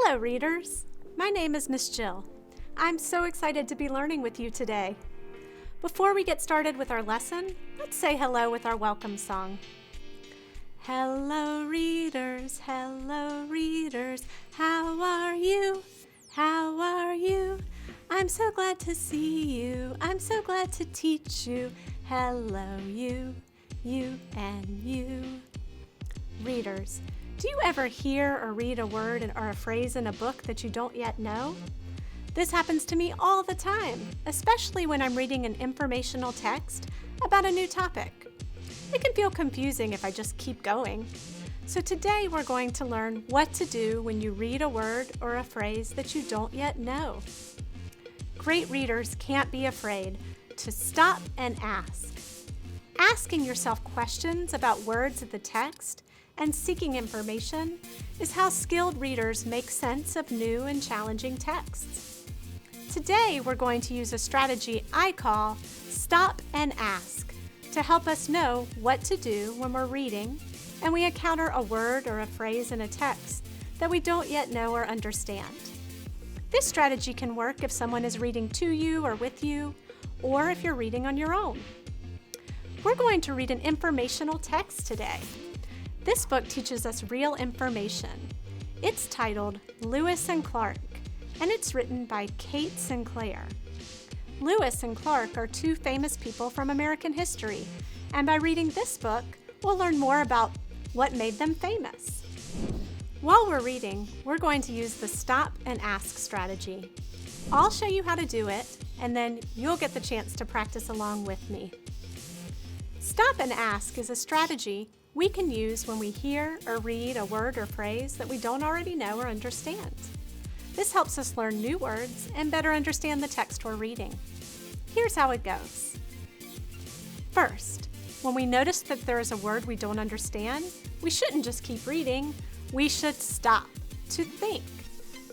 Hello, readers. My name is Miss Jill. I'm so excited to be learning with you today. Before we get started with our lesson, let's say hello with our welcome song. Hello, readers. Hello, readers. How are you? How are you? I'm so glad to see you. I'm so glad to teach you. Hello, you and you. Readers, do you ever hear or read a word or a phrase in a book that you don't yet know? This happens to me all the time, especially when I'm reading an informational text about a new topic. It can feel confusing if I just keep going. So today we're going to learn what to do when you read a word or a phrase that you don't yet know. Great readers can't be afraid to stop and ask. Asking yourself questions about words of the text and seeking information is how skilled readers make sense of new and challenging texts. Today, we're going to use a strategy I call stop and ask to help us know what to do when we're reading and we encounter a word or a phrase in a text that we don't yet know or understand. This strategy can work if someone is reading to you or with you, or if you're reading on your own. We're going to read an informational text today. This book teaches us real information. It's titled Lewis and Clark, and it's written by Kate Sinclair. Lewis and Clark are two famous people from American history, and by reading this book, we'll learn more about what made them famous. While we're reading, we're going to use the stop and ask strategy. I'll show you how to do it, and then you'll get the chance to practice along with me. Stop and ask is a strategy we can use when we hear or read a word or phrase that we don't already know or understand. This helps us learn new words and better understand the text we're reading. Here's how it goes. First, when we notice that there is a word we don't understand, we shouldn't just keep reading. We should stop to think.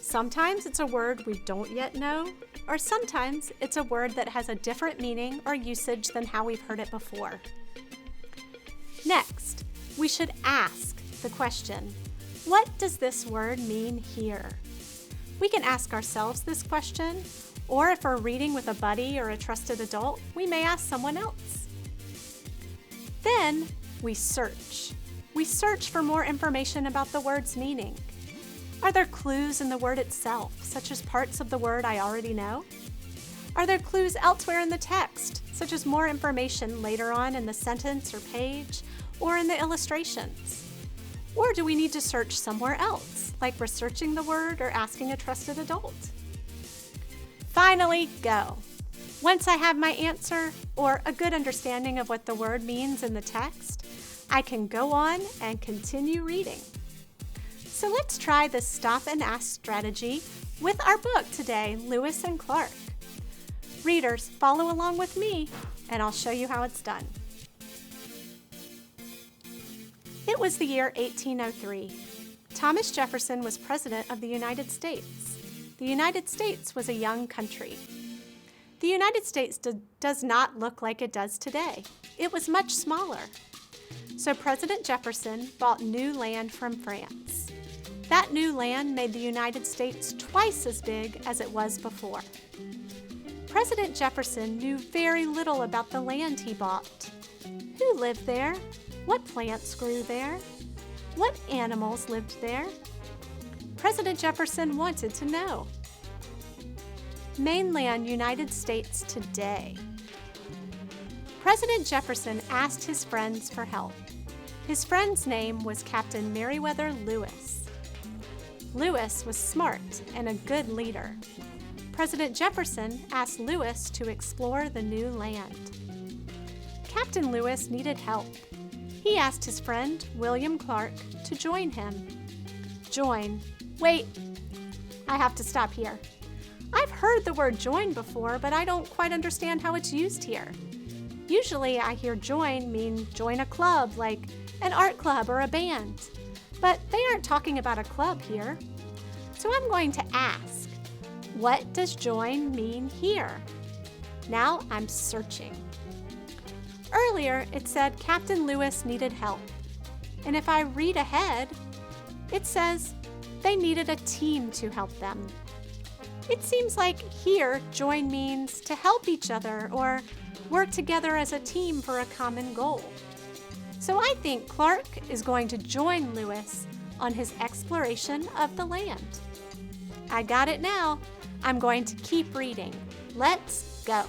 Sometimes it's a word we don't yet know, or sometimes it's a word that has a different meaning or usage than how we've heard it before. Next, we should ask the question, what does this word mean here? We can ask ourselves this question, or if we're reading with a buddy or a trusted adult, we may ask someone else. Then we search. We search for more information about the word's meaning. Are there clues in the word itself, such as parts of the word I already know? Are there clues elsewhere in the text, such as more information later on in the sentence or page, or in the illustrations? Or do we need to search somewhere else, like researching the word or asking a trusted adult? Finally, go. Once I have my answer or a good understanding of what the word means in the text, I can go on and continue reading. So let's try this stop and ask strategy with our book today, Lewis and Clark. Readers, follow along with me, and I'll show you how it's done. It was the year 1803. Thomas Jefferson was President of the United States. The United States was a young country. The United States does not look like it does today. It was much smaller. So President Jefferson bought new land from France. That new land made the United States twice as big as it was before. President Jefferson knew very little about the land he bought. Who lived there? What plants grew there? What animals lived there? President Jefferson wanted to know. Mainland United States today. President Jefferson asked his friends for help. His friend's name was Captain Meriwether Lewis. Lewis was smart and a good leader. President Jefferson asked Lewis to explore the new land. Captain Lewis needed help. He asked his friend, William Clark, to join him. Join. Wait, I have to stop here. I've heard the word join before, but I don't quite understand how it's used here. Usually I hear join mean join a club, like an art club or a band. But they aren't talking about a club here. So I'm going to ask, what does join mean here? Now I'm searching. Earlier, it said Captain Lewis needed help. And if I read ahead, it says They needed a team to help them. It seems like here, join means to help each other or work together as a team for a common goal. So I think Clark is going to join Lewis on his exploration of the land. I got it now. I'm going to keep reading. Let's go.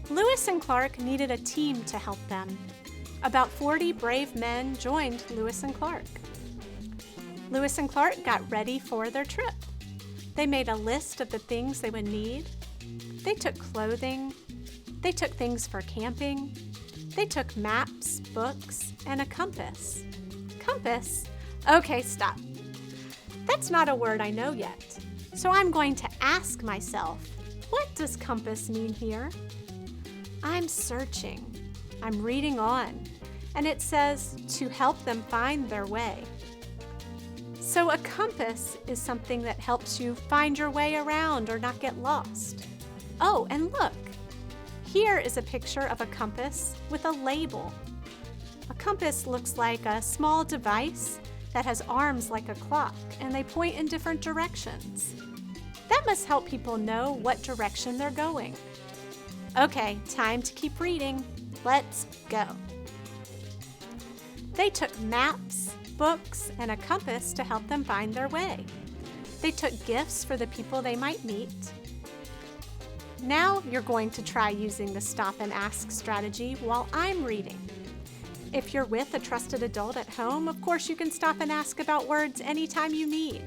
Lewis and Clark needed a team to help them. About 40 brave men joined Lewis and Clark. Lewis and Clark got ready for their trip. They made a list of the things they would need. They took clothing. They took things for camping. They took maps, books, and a compass. Compass? Okay, stop. That's not a word I know yet. So I'm going to ask myself, what does compass mean here? I'm searching. I'm reading on. And it says to help them find their way. So a compass is something that helps you find your way around or not get lost. Oh, and look. Here is a picture of a compass with a label. A compass looks like a small device that has arms like a clock, and they point in different directions. That must help people know what direction they're going. Okay, time to keep reading. Let's go. They took maps, books, and a compass to help them find their way. They took gifts for the people they might meet. Now you're going to try using the stop and ask strategy while I'm reading. If you're with a trusted adult at home, of course you can stop and ask about words anytime you need.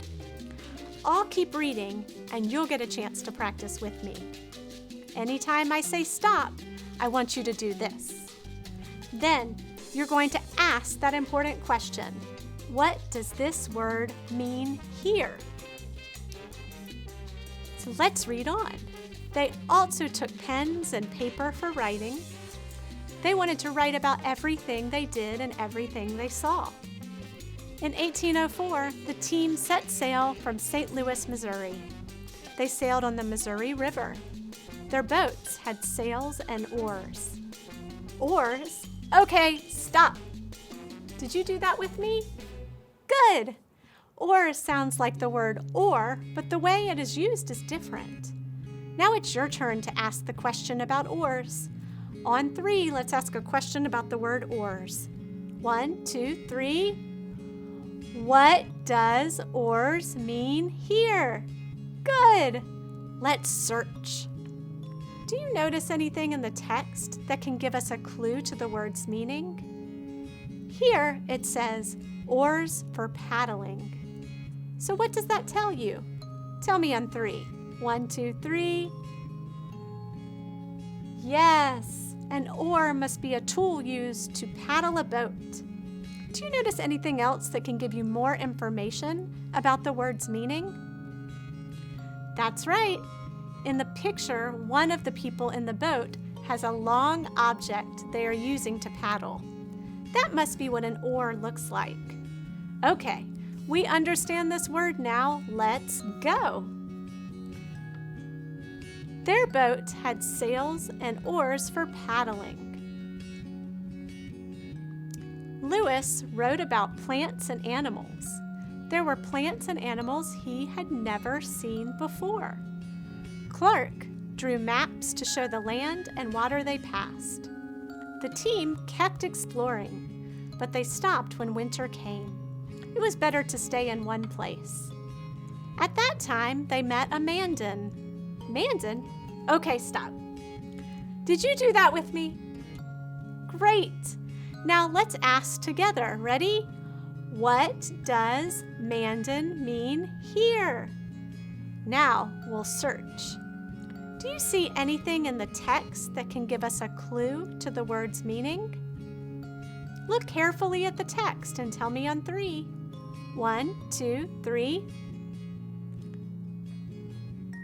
I'll keep reading and you'll get a chance to practice with me. Anytime I say stop, I want you to do this. Then you're going to ask that important question. What does this word mean here? So let's read on. They also took pens and paper for writing. They wanted to write about everything they did and everything they saw. In 1804, the team set sail from St. Louis, Missouri. They sailed on the Missouri River. Their boats had sails and oars. Oars? Okay, stop. Did you do that with me? Good. Oars sounds like the word or, but the way it is used is different. Now it's your turn to ask the question about oars. On 3, let's ask a question about the word oars. 1, 2, 3. What does oars mean here? Good. Let's search. Do you notice anything in the text that can give us a clue to the word's meaning? Here it says oars for paddling. So what does that tell you? Tell me on 3. 1, 2, 3. Yes, an oar must be a tool used to paddle a boat. Do you notice anything else that can give you more information about the word's meaning? That's right. In the picture, one of the people in the boat has a long object they are using to paddle. That must be what an oar looks like. Okay, we understand this word now. Let's go. Their boat had sails and oars for paddling. Lewis wrote about plants and animals. There were plants and animals he had never seen before. Clark drew maps to show the land and water they passed. The team kept exploring, but they stopped when winter came. It was better to stay in one place. At that time, they met a Mandan. Mandan? Okay, stop. Did you do that with me? Great. Now let's ask together. Ready? What does Mandan mean here? Now we'll search. Do you see anything in the text that can give us a clue to the word's meaning? Look carefully at the text and tell me on 3. 1, 2, 3.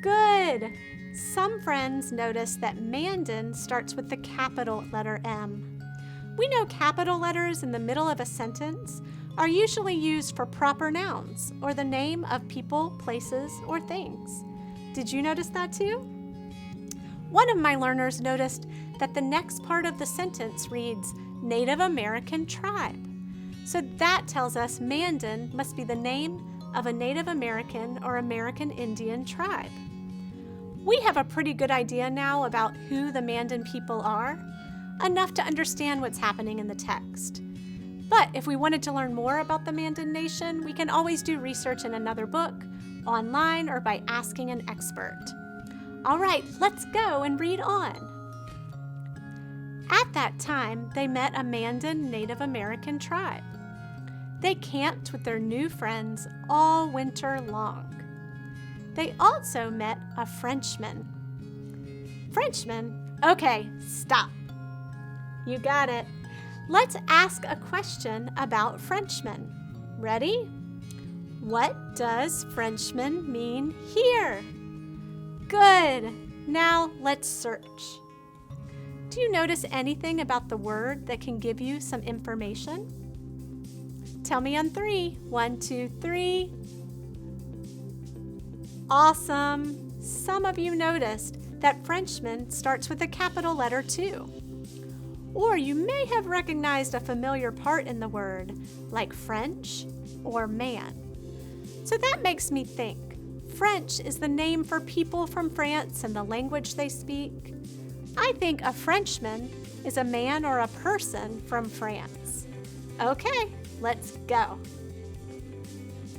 Good. Some friends notice that Mandan starts with the capital letter M. We know capital letters in the middle of a sentence are usually used for proper nouns or the name of people, places, or things. Did you notice that too? One of my learners noticed that the next part of the sentence reads Native American tribe. So that tells us Mandan must be the name of a Native American or American Indian tribe. We have a pretty good idea now about who the Mandan people are, enough to understand what's happening in the text. But if we wanted to learn more about the Mandan Nation, we can always do research in another book, online, or by asking an expert. All right, let's go and read on. At that time, they met a Mandan Native American tribe. They camped with their new friends all winter long. They also met a Frenchman. Frenchman? Okay, stop. You got it. Let's ask a question about Frenchmen. Ready? What does Frenchman mean here? Good. Now let's search. Do you notice anything about the word that can give you some information? Tell me on 3. 1, 2, 3. Awesome. Some of you noticed that Frenchman starts with a capital letter too. Or you may have recognized a familiar part in the word, like French or man. So that makes me think, French is the name for people from France and the language they speak. I think a Frenchman is a man or a person from France. Okay, let's go.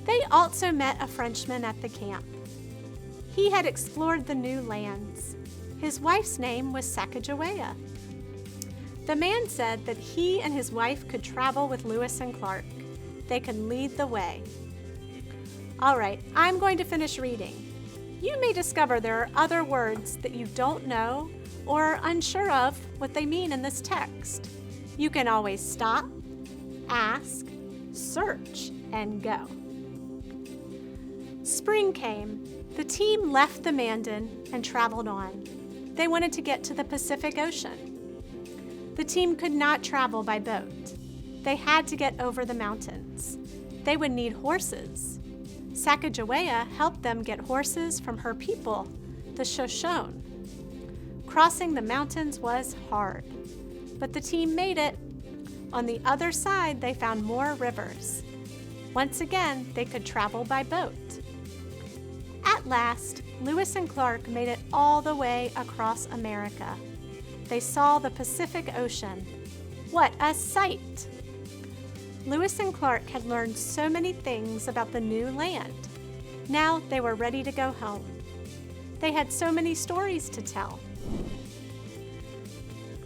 They also met a Frenchman at the camp. He had explored the new lands. His wife's name was Sacagawea. The man said that he and his wife could travel with Lewis and Clark. They could lead the way. All right, I'm going to finish reading. You may discover there are other words that you don't know or are unsure of what they mean in this text. You can always stop, ask, search, and go. Spring came. The team left the Mandan and traveled on. They wanted to get to the Pacific Ocean. The team could not travel by boat. They had to get over the mountains. They would need horses. Sacagawea helped them get horses from her people, the Shoshone. Crossing the mountains was hard, but the team made it. On the other side, they found more rivers. Once again, they could travel by boat. At last, Lewis and Clark made it all the way across America. They saw the Pacific Ocean. What a sight! Lewis and Clark had learned so many things about the new land. Now they were ready to go home. They had so many stories to tell.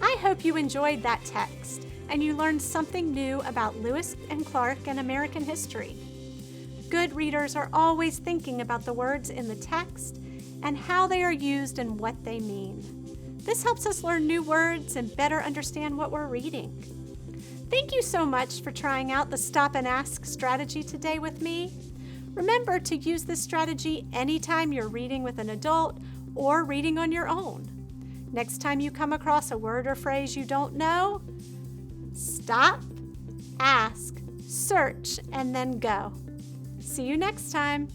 I hope you enjoyed that text and you learned something new about Lewis and Clark and American history. Good readers are always thinking about the words in the text and how they are used and what they mean. This helps us learn new words and better understand what we're reading. Thank you so much for trying out the Stop and Ask strategy today with me. Remember to use this strategy anytime you're reading with an adult or reading on your own. Next time you come across a word or phrase you don't know, stop, ask, search, and then go. See you next time.